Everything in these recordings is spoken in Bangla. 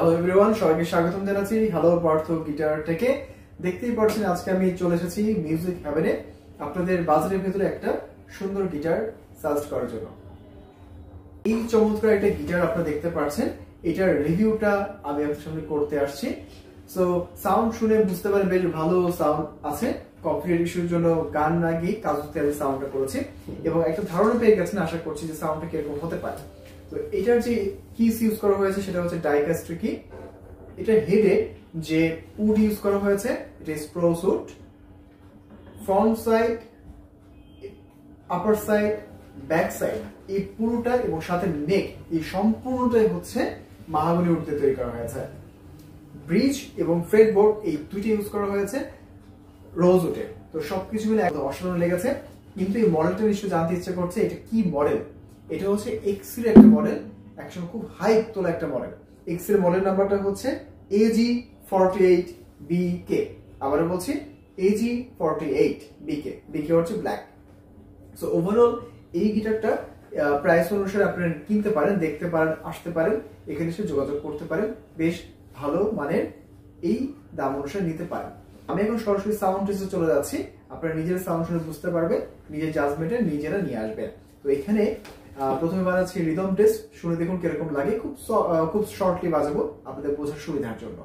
হ্যালো এভরিওয়ান, সবাইকে স্বাগতম জানাচ্ছি হ্যালো পার্থ গিটার থেকে। দেখতেই পাচ্ছেন আজকে আমি চলে এসেছি মিউজিক হ্যাভেনে আপনাদের বাজারের ভেতরে একটা সুন্দর গিটার সাজেস্ট করার জন্য। এই চমৎকার একটা গিটার আপনারা দেখতে পাচ্ছেন, এটার রিভিউটা আমি আপনাদের সামনে করতে আসছি। সো সাউন্ড শুনে বুঝতে পারেন বেশ ভালো সাউন্ড আছে। কপিরাইট ইস্যুর জন্য গান না গিয়ে কাজতে আমি সাউন্ডটা করেছি এবং একটা ধারণা পেয়ে গেছেন, আশা করছি যে সাউন্ডটা কিরকম হতে পারে। তো এটার যে কিস ইউজ করা হয়েছে সেটা হচ্ছে ডাইকাস্টার কি। এটা হেডে যে উড ইউজ করা হয়েছে এটা স্প্রুস উড। ফ্রন্ট সাইড, আপার সাইড, ব্যাক সাইড এই পুরোটা এবং সাথে নেক এই সম্পূর্ণটাই হচ্ছে মাহাগনি উড দিয়ে তৈরি করা হয়েছে। ব্রিজ এবং ফ্রেটবোর্ড এই দুইটা ইউজ করা হয়েছে রোজ উডে। তো সবকিছু মিলে একদম অসাধারণ লেগেছে। কিন্তু এই মডেলটা নিশ্চয়ই জানতে ইচ্ছে করছে এটা কি মডেল। এটা হচ্ছে এক্সির একটা মডেল, একসময় খুব হাইপ তোলা একটা মডেল। এক্সির মডেল নাম্বারটা হচ্ছে AG48BK। আবারও বলছি AG48BK। BK হচ্ছে ব্ল্যাক। সো ওভারঅল এই গিটারটা প্রাইস অনুসারে আপনারা কিনতে পারেন, দেখতে পারেন, আসতে পারেন, এখানে এসে যোগাযোগ করতে পারেন। বেশ ভালো মানের এই দাম অনুসারে নিতে পারেন। আমি এখন সরাসরি সাউন্ড টেস্টে চলে যাচ্ছি। আপনারা নিজের সাউন্ড শুনে বুঝতে পারবেন, নিজের জাজমেন্টে নিজেরা নিয়ে আসবেন। তো এখানে প্রথমে বাজাচ্ছি রিদম টেস্ট, শুনে দেখুন কিরকম লাগে। খুব শর্টলি বাজাবো আপনাদের বোঝার সুবিধার জন্য।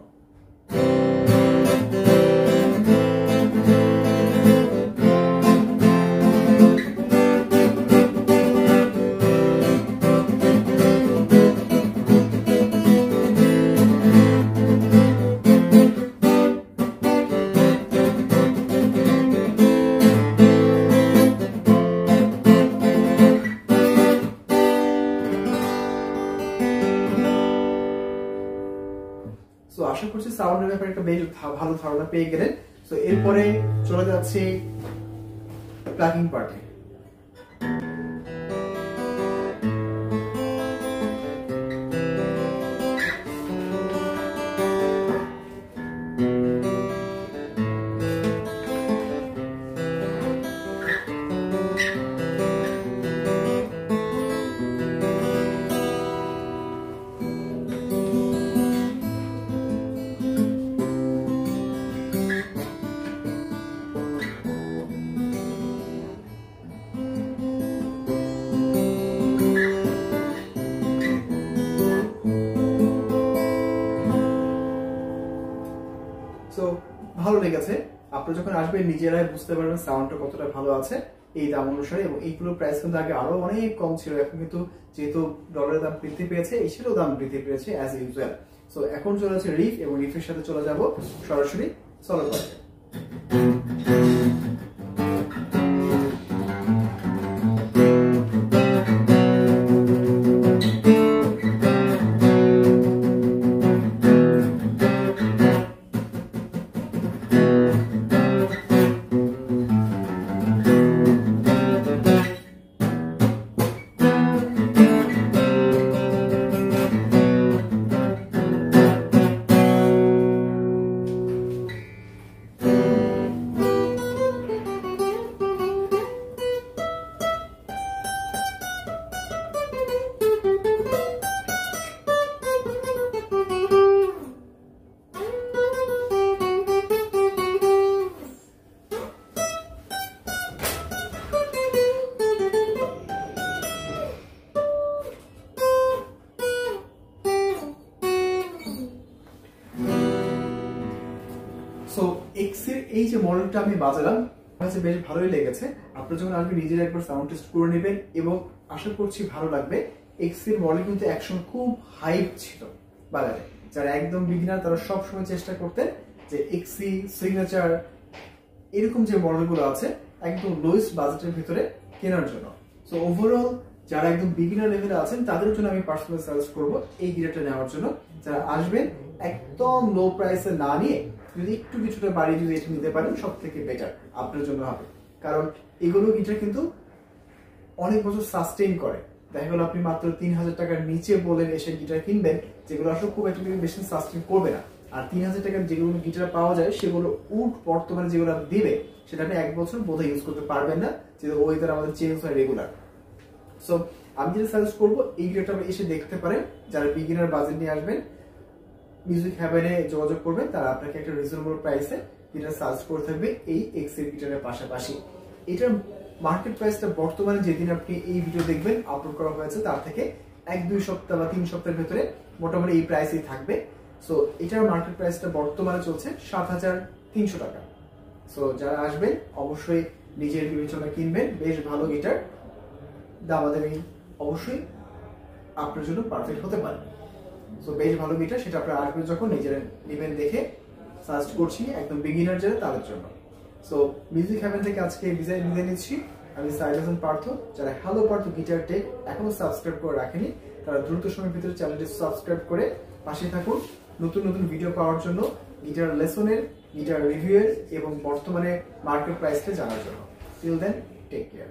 সো আশা করছি সাউন্ডের ব্যাপারে একটা বেশ ভালো ধারণা পেয়ে গেলেন। সো এরপরে চলে যাচ্ছি প্লাগিং পার্টে। সো ভালো লেগেছে। আপনারা যখন আসবেন নিজেরাই বুঝতে পারবেন সাউন্ডটা কতটা ভালো আছে এই দাম অনুসারে। এবং এইগুলোর প্রাইস কিন্তু আগে আরো অনেক কম ছিল, এখন কিন্তু যেহেতু ডলারের দাম বৃদ্ধি পেয়েছে এসেরও দাম বৃদ্ধি পেয়েছে অ্যাজ ইউজুয়াল। সো এখন চলে যাচ্ছে রিফ এবং রিফের সাথে চলে যাব সরাসরি সলো পার্টে। সো এক্সের এই যে মডেলটা আমি বাজালাম বেশ ভালোই লেগেছে। আপনারা যখন আসবেন নিজেরা একবার সাউন্ড টেস্ট করে নেবেন এবং আশা করছি ভালো লাগবে। এক্সের মডেল কিন্তু একসময় খুব হাইপ ছিল বাজারে। যারা একদম বিগিনার তারা সবসময় চেষ্টা করতেন যে এক্সি, সিগনেচার এরকম যে মডেলগুলো আছে একদম লোয়েস্ট বাজেটের ভিতরে কেনার জন্য। সো ওভারঅল যারা একদম বিগিনার লেভেলে আছেন তাদের জন্য আমি পার্সোনাল সাজেস্ট করবো এই গিটারটা নেওয়ার জন্য। যারা আসবেন একদম লো প্রাইসে না নিয়ে যদি একটু কিছুটা বাড়িয়ে যদি এটা নিতে পারেন সব থেকে বেটার আপনার জন্য হবে। কারণ এগুলো গিটার কিন্তু অনেক বছর সাস্টেইন করে। দেখা গেল আপনি মাত্র 3000 টাকার নিচে বলেন এসে গিটার কিনবেন, যেগুলো আসলে খুব একটা বেশি সাস্টেইন করবে না। আর 3000 টাকার যেগুলো গিটার পাওয়া যায় সেগুলো উড বর্তমানে যেগুলো দিবে সেটা আপনি 1 বছর বোধহয় ইউজ করতে পারবেন না, যেহেতু ওয়েদার আমাদের চেঞ্জ হয় রেগুলার। সো আমি যেটা সাজেস্ট করবো এই গিটারটা এসে দেখতে পারেন যারা বিগিনার বাজেট নিয়ে আসবেন। মিউজিক হ্যাভেনে যোগাযোগ করবেন, তারা আপনাকে একটা রিজনেবল প্রাইসে গিটার সাজেস্ট করে থাকবে এই এক্সেল গিটারের পাশাপাশি। এটার মার্কেট প্রাইসটা বর্তমানে যেদিন আপনি এই ভিডিও দেখবেন আপলোড করা হয়েছে তার থেকে 1-2 সপ্তাহ বা 3 সপ্তাহের ভেতরে মোটামুটি এই প্রাইসেই থাকবে। সো এটার মার্কেট প্রাইসটা বর্তমানে চলছে 7,300 টাকা। সো যারা আসবেন অবশ্যই নিজের বিবেচনা কিনবেন, বেশ ভালো গিটার, দামাদামি অবশ্যই আপনার জন্য পারফেক্ট হতে পারে। সো বেশ ভালো গিটার, সেটা আপনারা আসবেন যখন নিজেরা নেবেন দেখে সাজেস্ট করছি একদম বিগিনার যারা তাদের জন্য। সো মিউজিক হ্যাভেন থেকে আজকে বিদায় নিচ্ছি। আমি সাইদ হাসান পার্থ। যারা হ্যালো পার্থ গিটার টেক এখনো সাবস্ক্রাইব করে রাখেনি তারা দ্রুত সময়ের ভিতরে চ্যানেলটি সাবস্ক্রাইব করে পাশে থাকুন নতুন নতুন ভিডিও পাওয়ার জন্য, গিটার লেসনের, গিটার রিভিউয়ের এবং বর্তমানে মার্কেট প্রাইসটা জানার জন্য। Till then take care.